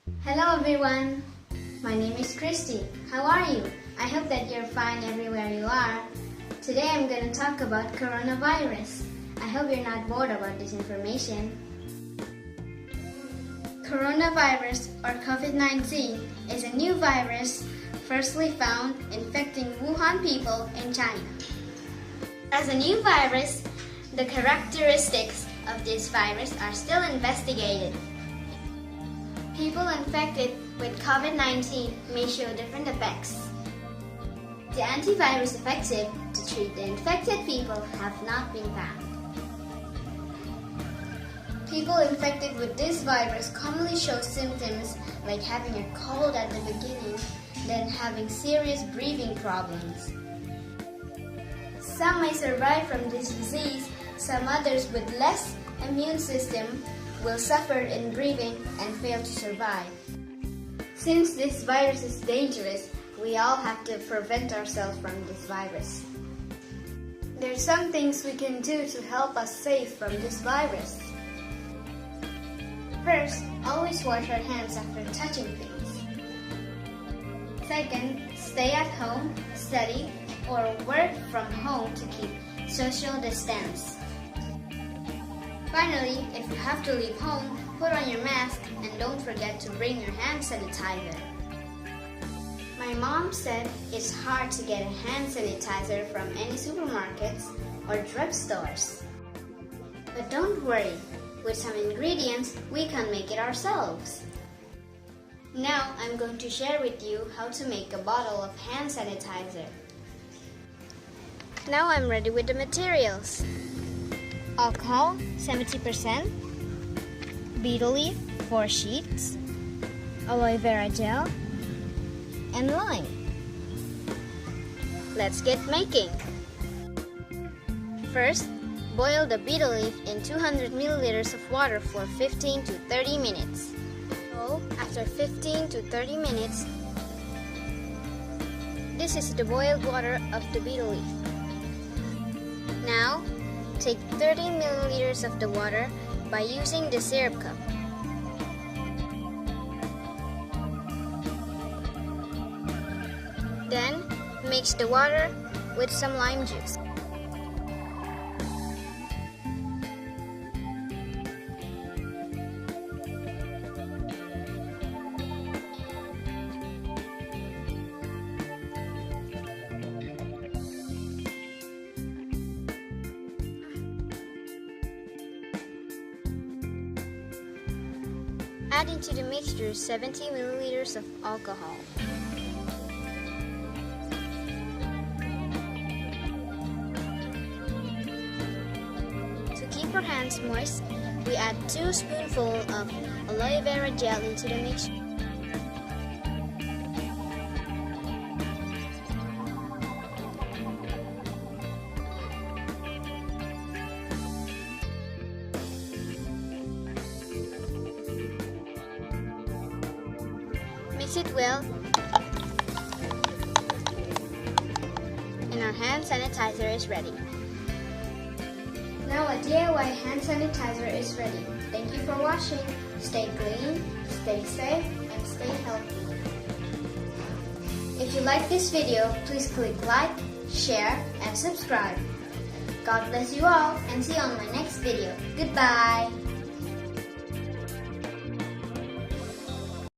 Hello everyone, my name is Christy. How are you? I hope that you're fine everywhere you are. Today I'm going to talk about coronavirus. I hope you're not bored about this information. Coronavirus or Covid-19 is a new virus firstly found infecting Wuhan people in China. As a new virus, the characteristics of this virus are still investigated. People infected with COVID-19 may show different effects. The antivirus effective to treat the infected people have not been found. People infected with this virus commonly show symptoms like having a cold at the beginning, then having serious breathing problems. Some may survive from this disease, some others with less immune system will suffer in breathing and fail to survive. Since this virus is dangerous, we all have to prevent ourselves from this virus. There are some things we can do to help us safe from this virus. First, always wash our hands after touching things. Second, stay at home, study, or work from home to keep social distance. Finally, if you have to leave home, put on your mask and don't forget to bring your hand sanitizer. My mom said it's hard to get a hand sanitizer from any supermarkets or drugstores. But don't worry, with some ingredients, we can make it ourselves. Now I'm going to share with you how to make a bottle of hand sanitizer. Now I'm ready with the materials. Alcohol, 70%, betel leaf, 4 sheets, aloe vera gel, and lime. Let's get making. First, boil the betel leaf in 200 milliliters of water for 15 to 30 minutes. So, after 15 to 30 minutes, this is the boiled water of the betel leaf. Now, take 30 milliliters of the water by using the syrup cup. Then, mix the water with some lime juice. Add into the mixture 70 milliliters of alcohol. To keep our hands moist, we add 2 spoonfuls of aloe vera gel into the mixture. Mix it well, and our hand sanitizer is ready. Now a DIY hand sanitizer is ready. Thank you for watching. Stay clean, stay safe, and stay healthy. If you like this video, please click like, share, and subscribe. God bless you all, and see you on my next video. Goodbye!